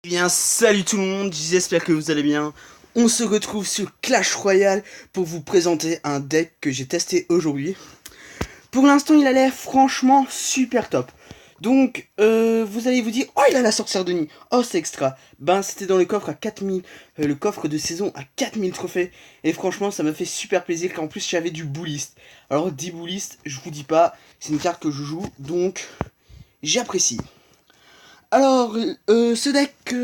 Eh bien, salut tout le monde, j'espère que vous allez bien. On se retrouve sur Clash Royale pour vous présenter un deck que j'ai testé aujourd'hui. Pour l'instant, il a l'air franchement super top. Donc, vous allez vous dire, oh, il a la sorcière de nid. Oh, c'est extra. Ben, c'était dans le coffre à 4000, le coffre de saison à 4000 trophées. Et franchement, ça m'a fait super plaisir qu'en plus, j'avais du bullist. Alors, 10 bullist, je vous dis pas, c'est une carte que je joue, donc j'apprécie. Alors, ce deck,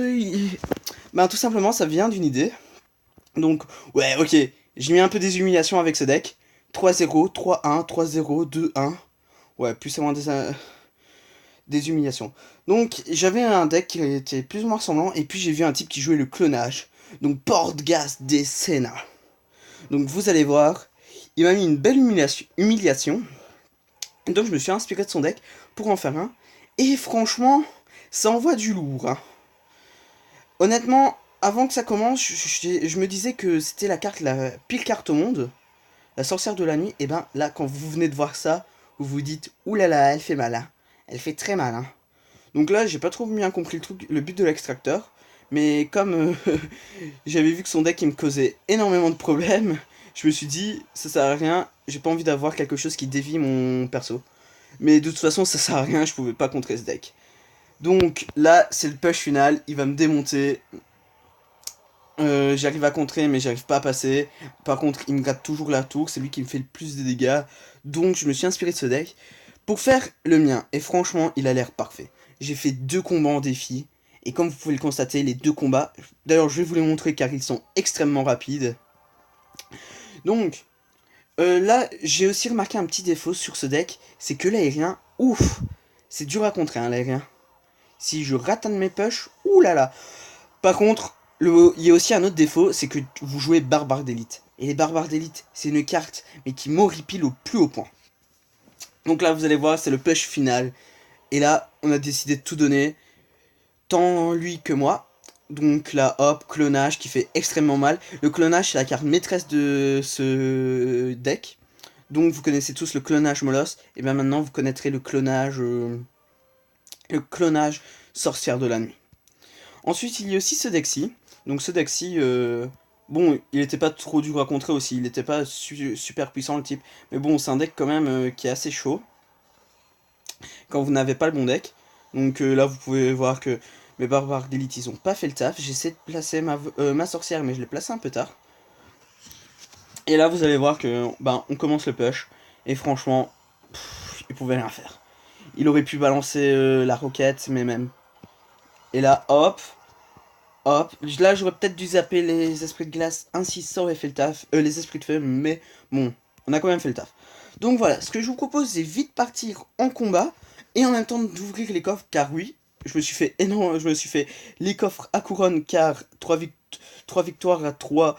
ben, tout simplement, ça vient d'une idée. Donc, ouais, ok, j'ai mis un peu des humiliations avec ce deck. 3-0, 3-1, 3-0, 2-1. Ouais, plus c'est moins des humiliations. Donc, j'avais un deck qui était plus ou moins ressemblant, et puis j'ai vu un type qui jouait le clonage. Donc, Portgas des Senna. Donc, vous allez voir, il m'a mis une belle humiliation. Donc, je me suis inspiré de son deck pour en faire un. Et franchement, ça envoie du lourd, hein. Honnêtement, avant que ça commence, je me disais que c'était la pire carte au monde, la sorcière de la nuit. Et ben là, quand vous venez de voir ça, vous vous dites, oulala, elle fait mal, hein. Elle fait très mal, hein. Donc là, j'ai pas trop bien compris le but de l'extracteur. Mais comme j'avais vu que son deck il me causait énormément de problèmes, je me suis dit, ça sert à rien, j'ai pas envie d'avoir quelque chose qui dévie mon perso. Mais de toute façon, ça sert à rien, je pouvais pas contrer ce deck. Donc là, c'est le push final, il va me démonter. J'arrive à contrer, mais j'arrive pas à passer. Par contre, il me gratte toujours la tour, c'est lui qui me fait le plus de dégâts. Donc, je me suis inspiré de ce deck pour faire le mien. Et franchement, il a l'air parfait. J'ai fait 2 combats en défi. Et comme vous pouvez le constater, les 2 combats... D'ailleurs, je vais vous les montrer car ils sont extrêmement rapides. Donc, là, j'ai aussi remarqué un petit défaut sur ce deck. C'est que l'aérien, ouf, c'est dur à contrer, hein, l'aérien. Si je rate un de mes push, oulala. Par contre, il y a aussi un autre défaut, c'est que vous jouez barbare d'élite. Et les barbares d'élite, c'est une carte, mais qui m'horripile au plus haut point. Donc là, vous allez voir, c'est le push final. Et là, on a décidé de tout donner, tant lui que moi. Donc là, hop, clonage qui fait extrêmement mal. Le clonage, c'est la carte maîtresse de ce deck. Donc vous connaissez tous le clonage Molos. Et bien maintenant, vous connaîtrez le clonage sorcière de la nuit. Ensuite, il y a aussi ce deck-ci. Donc ce deck-ci, bon, il était pas trop dur à contrer aussi. Il était pas super puissant le type. Mais bon, c'est un deck quand même qui est assez chaud. Quand vous n'avez pas le bon deck. Donc là, vous pouvez voir que mes barbares d'élite, ils ont pas fait le taf. J'essaie de placer ma sorcière, mais je l'ai placée un peu tard. Et là, vous allez voir que, ben, on commence le push. Et franchement, il pouvait rien faire. Il aurait pu balancer la roquette, mais même. Et là, hop, hop, là j'aurais peut-être dû zapper les esprits de glace, ainsi ça aurait fait le taf, les esprits de feu, mais bon, on a quand même fait le taf. Donc voilà, ce que je vous propose c'est vite partir en combat, et en même temps d'ouvrir les coffres, car oui, je me suis fait énorme, je me suis fait les coffres à couronne, car 3 victoires à 3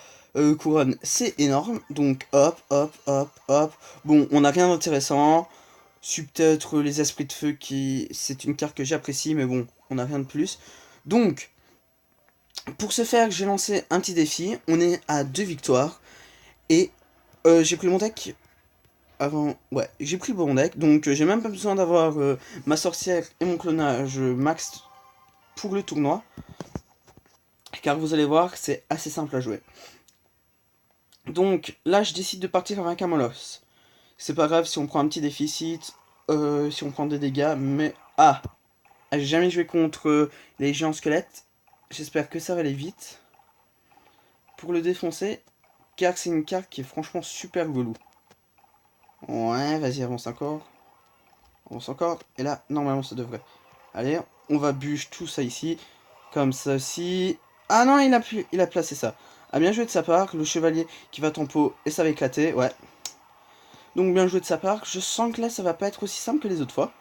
couronnes, c'est énorme, donc hop, hop, hop, hop, bon, on n'a rien d'intéressant, peut-être les esprits de feu qui, c'est une carte que j'apprécie, mais bon, on n'a rien de plus, donc... Pour ce faire, j'ai lancé un petit défi. On est à 2 victoires. Et j'ai pris mon deck avant. Ouais, j'ai pris le bon deck. Donc j'ai même pas besoin d'avoir ma sorcière et mon clonage max pour le tournoi. Car vous allez voir, c'est assez simple à jouer. Donc là, je décide de partir avec un Molos. C'est pas grave si on prend un petit déficit, si on prend des dégâts. Mais ah, j'ai jamais joué contre les géants squelettes. J'espère que ça va aller vite pour le défoncer. Car c'est une carte qui est franchement super relou. Ouais, vas-y, avance encore. Avance encore. Et là, normalement, ça devrait. Allez, on va bûche tout ça ici. Comme ça aussi. Ah non, il a placé ça. Ah, bien joué de sa part. Le chevalier qui va tempo et ça va éclater. Ouais. Donc, bien joué de sa part. Je sens que là, ça va pas être aussi simple que les autres fois.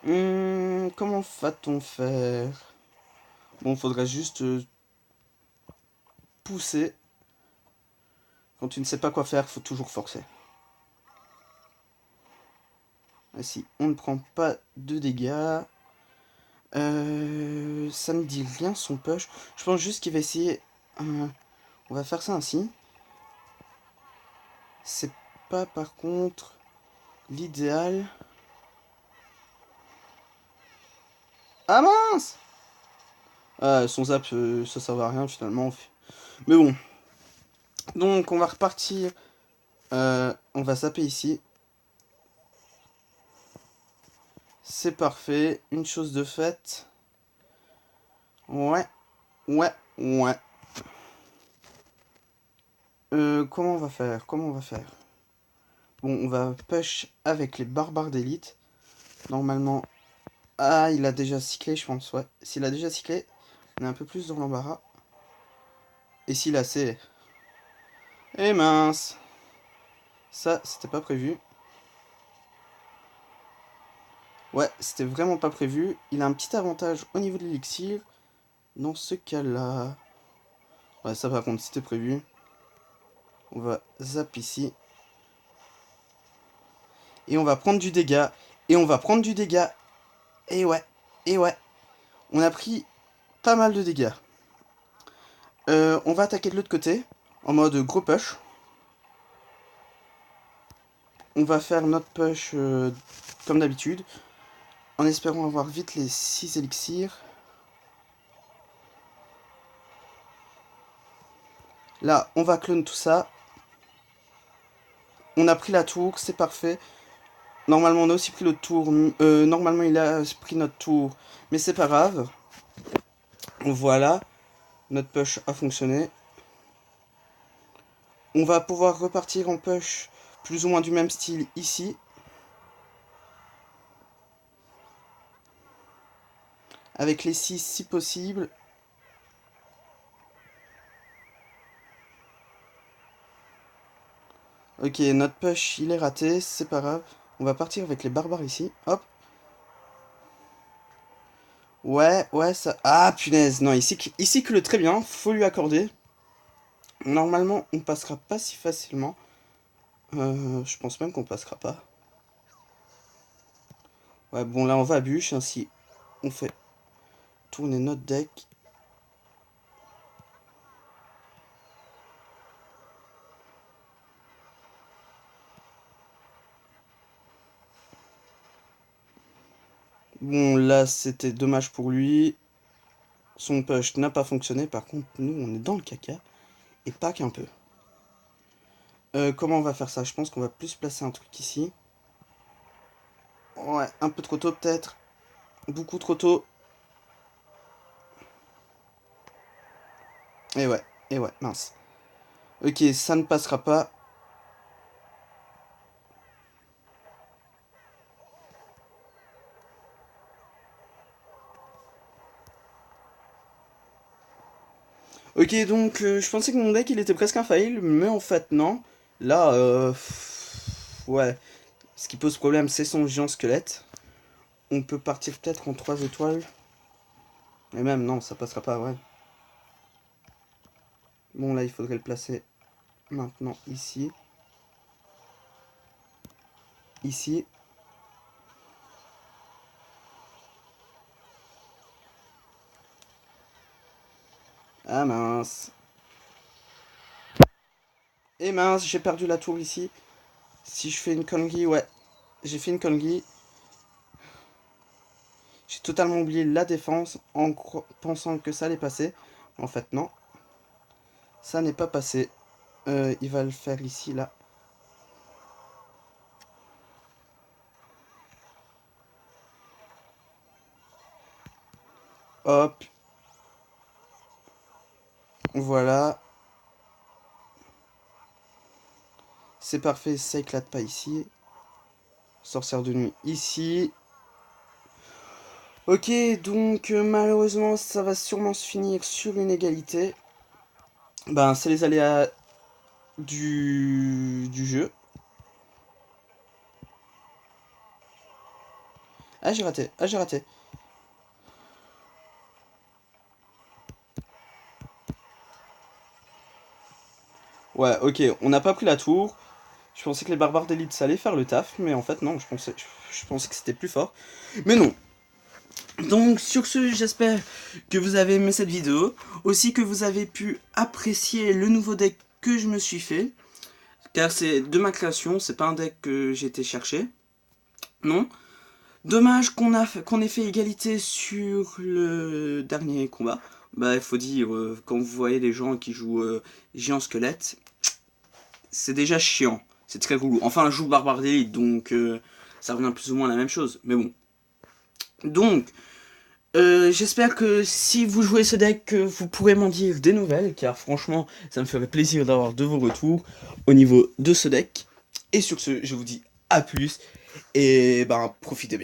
Comment va-t-on faire? Bon, faudrait juste pousser. Quand tu ne sais pas quoi faire, faut toujours forcer. Ah, si on ne prend pas de dégâts. Ça me dit rien son push. Je pense juste qu'il va essayer. On va faire ça ainsi. C'est pas par contre l'idéal. Ah mince! Ah, son zap, ça servait à rien finalement. Mais bon. Donc on va repartir. On va zapper ici. C'est parfait. Une chose de faite. Ouais. Ouais. Ouais. Comment on va faire? Comment on va faire? Bon, on va push avec les barbares d'élite. Normalement... Ah, il a déjà cyclé, je pense, ouais. S'il a déjà cyclé, on est un peu plus dans l'embarras. Et s'il a assez... Eh mince! Ça, c'était pas prévu. Ouais, c'était vraiment pas prévu. Il a un petit avantage au niveau de l'élixir. Dans ce cas-là... Ouais, ça par contre, c'était prévu. On va zap ici. Et on va prendre du dégât. Et on va prendre du dégât. Et ouais. Et ouais. On a pris pas mal de dégâts. On va attaquer de l'autre côté. En mode gros push. On va faire notre push comme d'habitude. En espérant avoir vite les 6 élixirs. Là, on va clone tout ça. On a pris la tour, c'est parfait. Normalement, on a aussi pris l'autre tour. Normalement, il a pris notre tour. Mais c'est pas grave. Voilà. Notre push a fonctionné. On va pouvoir repartir en push plus ou moins du même style ici. Avec les 6 si possible. Ok, notre push il est raté, c'est pas grave. On va partir avec les barbares ici. Hop. Ouais, ouais, ça... Ah, punaise, non, ici que le très bien, faut lui accorder. Normalement, on passera pas si facilement. Je pense même qu'on passera pas. Ouais, bon, là, on va à bûche, ainsi on fait tourner notre deck. Bon, là, c'était dommage pour lui. Son push n'a pas fonctionné. Par contre, nous, on est dans le caca. Et pas qu'un peu. Comment on va faire ça? Je pense qu'on va plus placer un truc ici. Ouais, un peu trop tôt peut-être. Beaucoup trop tôt. Et ouais, mince. Ok, ça ne passera pas. Ok, donc je pensais que mon deck il était presque un fail, mais en fait non. Là, ouais. Ce qui pose problème, c'est son géant squelette. On peut partir peut-être en 3 étoiles. Mais même, non, ça passera pas, ouais. Bon, là, il faudrait le placer maintenant ici. Ici. Ah mince. Et mince, j'ai perdu la tour ici. Si je fais une connerie, ouais. J'ai fait une connerie. J'ai totalement oublié la défense en pensant que ça allait passer. En fait, non. Ça n'est pas passé. Il va le faire ici, là. Hop. Voilà. C'est parfait, ça éclate pas ici. Sorcière de nuit ici. Ok, donc malheureusement, ça va sûrement se finir sur une égalité. Ben, c'est les aléas du jeu. Ah, j'ai raté. Ah, j'ai raté. Ouais, ok, on n'a pas pris la tour. Je pensais que les barbares d'élite ça allait faire le taf, mais en fait non, je pensais que c'était plus fort. Mais non. Donc sur ce, j'espère que vous avez aimé cette vidéo. Aussi que vous avez pu apprécier le nouveau deck que je me suis fait. Car c'est de ma création, c'est pas un deck que j'ai été chercher. Non. Dommage qu'on ait fait égalité sur le dernier combat. Bah, il faut dire, quand vous voyez les gens qui jouent géant squelette, c'est déjà chiant. C'est très relou. Enfin, je joue barbare d'élite, donc ça revient plus ou moins à la même chose. Mais bon. Donc, j'espère que si vous jouez ce deck, vous pourrez m'en dire des nouvelles, car franchement, ça me ferait plaisir d'avoir de vos retours au niveau de ce deck. Et sur ce, je vous dis à plus, et ben, profitez bien.